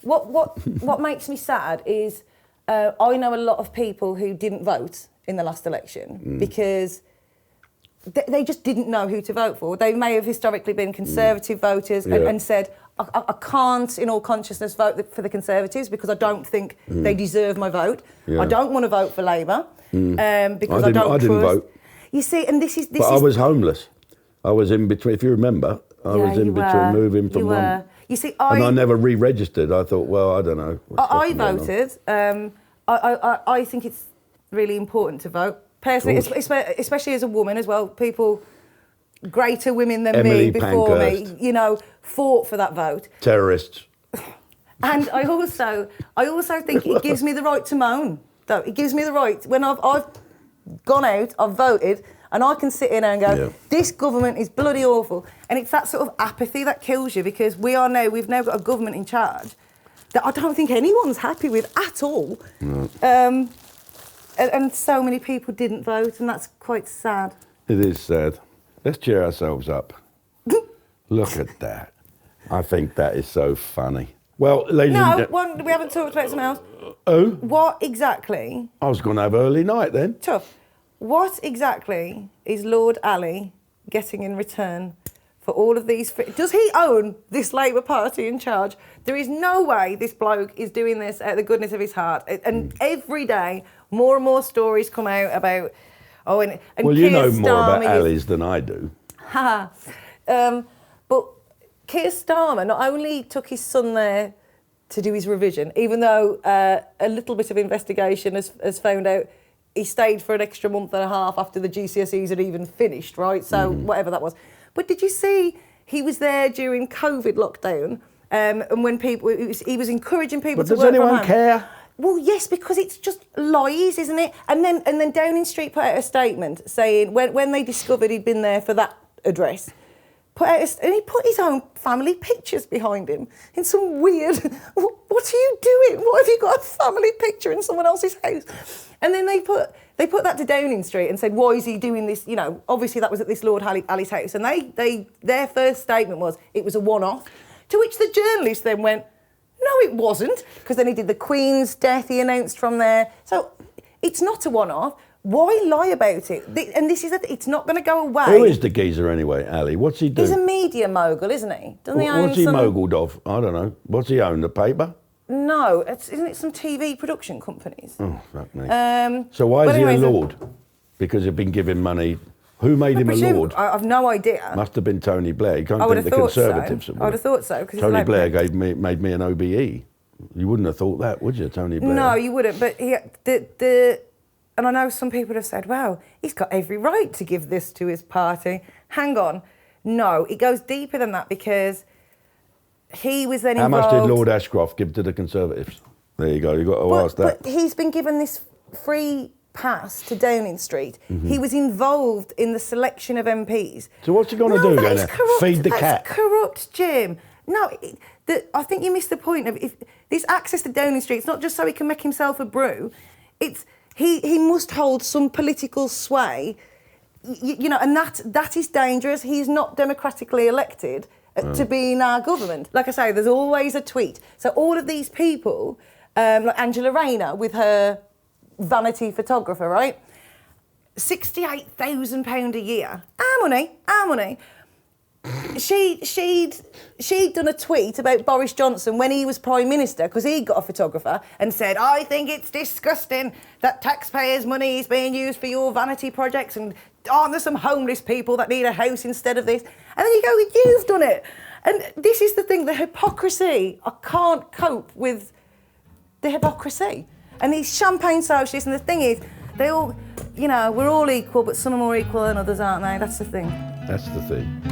what makes me sad is I know a lot of people who didn't vote in the last election because they just didn't know who to vote for. They may have historically been Conservative voters and said, I can't, in all consciousness, vote for the Conservatives because I don't think they deserve my vote. Yeah. I don't want to vote for Labour because I don't didn't vote. You see, and this is... I was homeless. I was in between, if you remember, I was in between moving from one... You see, and I never re-registered. I thought, well, I don't know. I voted. I think it's really important to vote. Personally, especially as a woman as well, people, greater women than me before me, you know, fought for that vote. Terrorists. And I also think it gives me the right to moan. Though it gives me the right when I've gone out, I've voted, and I can sit in and go, this government is bloody awful. And it's that sort of apathy that kills you because we've now got a government in charge that I don't think anyone's happy with at all. No. And so many people didn't vote, and that's quite sad. It is sad. Let's cheer ourselves up. Look at that. I think that is so funny. Well, ladies and gentlemen... we haven't talked about something else. Oh? What exactly... I was going to have early night then. Tough. What exactly is Lord Alli getting in return for all of these... Does he own this Labour Party in charge? There is no way this bloke is doing this out of the goodness of his heart. And every day, more and more stories come out about... and well, you know more about Alli's than I do. But Keir Starmer not only took his son there to do his revision, even though a little bit of investigation has found out he stayed for an extra month and a half after the GCSEs had even finished, right? So whatever that was. But did you see he was there during COVID lockdown and when people, he was encouraging people to work from home. Does anyone care? Well, yes, because it's just lies, isn't it? And then Downing Street put out a statement saying when they discovered he'd been there for that address, and he put his own family pictures behind him in some weird... What are you doing? Why have you got a family picture in someone else's house? And then they put that to Downing Street and said, why is he doing this? You know, obviously that was at this Lord Alli's house. And their first statement was it was a one-off. To which the journalist then went, no, it wasn't, because then he did the Queen's death, he announced from there. So it's not a one-off. Why lie about it? And this is it's not going to go away. Who is the geezer anyway, Ali? What's he do? He's a media mogul, isn't he? Doesn't he own what's he moguled of? I don't know. What's he own? The paper? No, isn't it some TV production companies? Oh, fuck me. So why is he a lord? Because he'd been given money. Who made him a lord? I've no idea. Must have been Tony Blair. You can't think the Conservatives. I would have thought so. Tony Blair made me an OBE. You wouldn't have thought that, would you, Tony Blair? No, you wouldn't. But and I know some people have said, well, he's got every right to give this to his party. Hang on. No, it goes deeper than that because he was then involved... How much did Lord Ashcroft give to the Conservatives? There you go, you've got to ask that. But he's been given this free pass to Downing Street. Mm-hmm. He was involved in the selection of MPs. So what's he going to do? Going to feed the cat? That's corrupt, Jim. No, I think you missed the point of if this access to Downing Street. It's not just so he can make himself a brew. It's he must hold some political sway, you know, and that is dangerous. He's not democratically elected to be in our government. Like I say, there's always a tweet. So all of these people, like Angela Rayner with her vanity photographer, right? £68,000 a year. Our money. She'd done a tweet about Boris Johnson when he was Prime Minister because he got a photographer and said, I think it's disgusting that taxpayers' money is being used for your vanity projects and aren't there some homeless people that need a house instead of this? And then you go, you've done it. And this is the thing, the hypocrisy. I can't cope with the hypocrisy. And these champagne socialists, and the thing is, they all, you know, we're all equal, but some are more equal than others, aren't they? That's the thing. That's the thing.